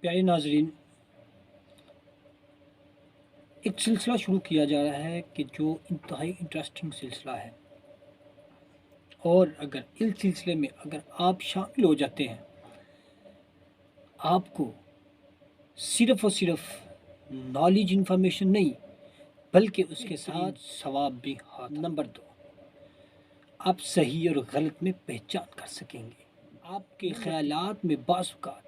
प्यारे नाजरीन, एक सिलसिला शुरू किया जा रहा है कि जो इंतहाई इंटरेस्टिंग सिलसिला है, और अगर इस सिलसिले में अगर आप शामिल हो जाते हैं, आपको सिर्फ़ और सिर्फ नॉलेज इन्फॉर्मेशन नहीं बल्कि उसके साथ सवाब भी हाथ। नंबर 2, आप सही और गलत में पहचान कर सकेंगे। आपके ख्यालात में बाज़ औक़ात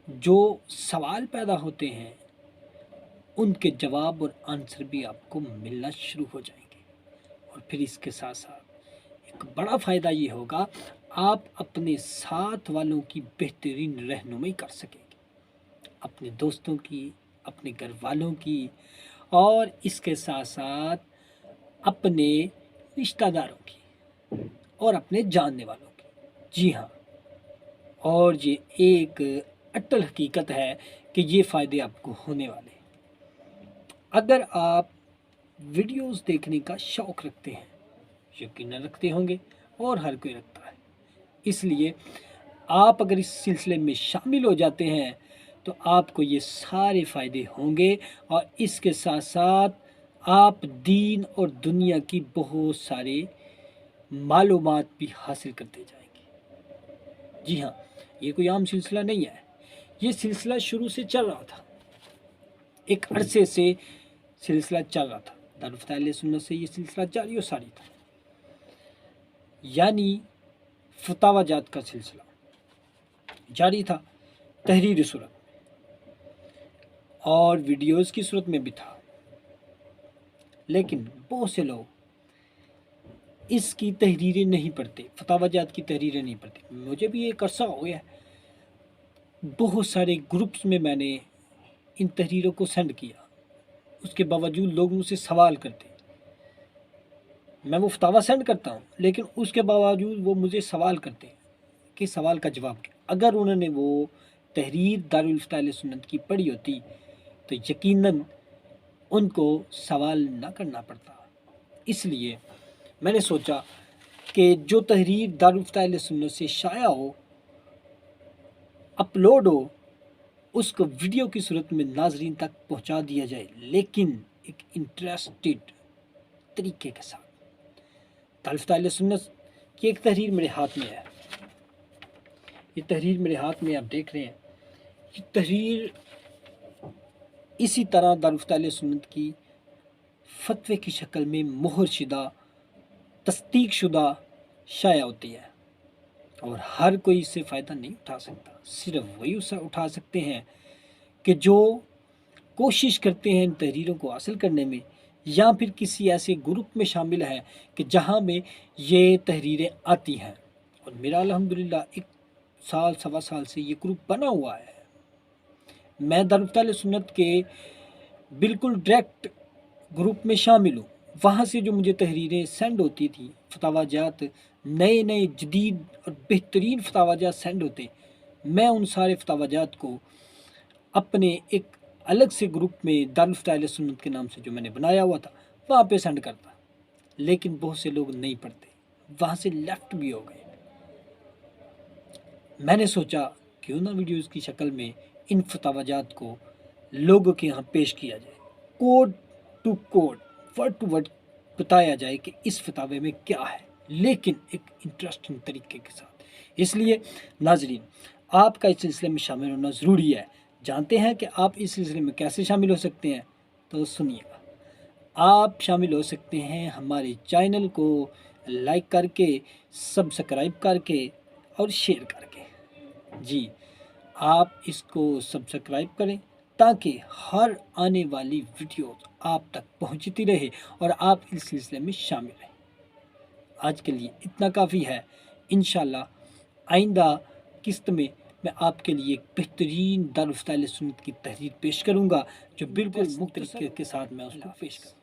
जो सवाल पैदा होते हैं उनके जवाब और आंसर भी आपको मिलना शुरू हो जाएंगे। और फिर इसके साथ साथ एक बड़ा फ़ायदा ये होगा, आप अपने साथ वालों की बेहतरीन रहनुमाई कर सकेंगे, अपने दोस्तों की, अपने घर वालों की, और इसके साथ साथ अपने रिश्तेदारों की और अपने जानने वालों की। जी हाँ, और ये एक अटल हकीकत है कि ये फ़ायदे आपको होने वाले हैं अगर आप वीडियोस देखने का शौक़ रखते हैं। यकीनन रखते होंगे, और हर कोई रखता है। इसलिए आप अगर इस सिलसिले में शामिल हो जाते हैं तो आपको ये सारे फ़ायदे होंगे, और इसके साथ साथ आप दीन और दुनिया की बहुत सारे मालूमात भी हासिल करते जाएंगे। जी हाँ, ये कोई आम सिलसिला नहीं है। ये सिलसिला शुरू से चल रहा था, एक अरसे से सिलसिला चल रहा था। दारुल फतह अहले सुन्नत से ये सिलसिला जारी और सारी था, यानी फतावाजात का सिलसिला जारी था, तहरीरी सूरत और वीडियोस की सूरत में भी था। लेकिन बहुत से लोग इसकी तहरीरें नहीं पढ़ते, फतावाजात की तहरीरें नहीं पढ़ते। मुझे भी एक अरसा हो गया, बहुत सारे ग्रुप्स में मैंने इन तहरीरों को सेंड किया, उसके बावजूद लोग मुझसे सवाल करते। मैं वो फतावा सेंड करता हूँ, लेकिन उसके बावजूद वो मुझे सवाल करते कि सवाल का जवाब क्या। अगर उन्होंने वो तहरीर दारुल फतह अहले सुन्नत की पढ़ी होती तो यकीनन उनको सवाल ना करना पड़ता। इसलिए मैंने सोचा कि जो तहरीर दारुल फतह अहले सुन्नत से शाया हो, अपलोड हो, उसको वीडियो की सूरत में नाजरीन तक पहुंचा दिया जाए, लेकिन एक इंटरेस्टेड तरीके के साथ। दारुल फतह अहले सुन्नत की एक तहरीर मेरे हाथ में है, ये तहरीर मेरे हाथ में आप देख रहे हैं। ये तहरीर इसी तरह दारुल फतह अहले सुन्नत की फतवे की शक्ल में मोहर शुदा, तस्दीक शुदा शाया होती है, और हर कोई इससे फ़ायदा नहीं उठा सकता। सिर्फ वही उसे उठा सकते हैं कि जो कोशिश करते हैं इन तहरीरों को हासिल करने में, या फिर किसी ऐसे ग्रुप में शामिल है कि जहाँ में ये तहरीरें आती हैं। और मेरा अल्हम्दुलिल्लाह 1 साल सवा साल से ये ग्रुप बना हुआ है। मैं दारुल फतह अहले सुन्नत के बिल्कुल डायरेक्ट ग्रुप में शामिल हूँ। वहाँ से जो मुझे तहरीरें सेंड होती थी, फतावाजात, नए नए जदीद और बेहतरीन फतावाजात सेंड होते, मैं उन सारे फतावाजात को अपने एक अलग से ग्रुप में दारुल फतह अहले सुन्नत के नाम से जो मैंने बनाया हुआ था, वहाँ पे सेंड करता। लेकिन बहुत से लोग नहीं पढ़ते, वहाँ से लेफ्ट भी हो गए। मैंने सोचा क्यों ना वीडियोज़ की शक्ल में इन फतावाजात को लोगों के यहाँ पेश किया जाए, code to code, word to word बताया जाए कि इस फतावे में क्या है, लेकिन एक इंटरेस्टिंग तरीके के साथ। इसलिए नाजरीन, आपका इस सिलसिले में शामिल होना ज़रूरी है। जानते हैं कि आप इस सिलसिले में कैसे शामिल हो सकते हैं? तो सुनिएगा। आप शामिल हो सकते हैं हमारे चैनल को लाइक करके, सब्सक्राइब करके और शेयर करके। जी, आप इसको सब्सक्राइब करें ताकि हर आने वाली वीडियो आप तक पहुंचती रहे और आप इस सिलसिले में शामिल रहें। आज के लिए इतना काफ़ी है। इंशाल्लाह आइंदा किस्त में मैं आपके लिए एक बेहतरीन दारुल फतह अहले सुन्नत की तहरीर पेश करूँगा, जो बिल्कुल मुख्तलिफ तरीके के साथ मैं उसको पेश करूँगा।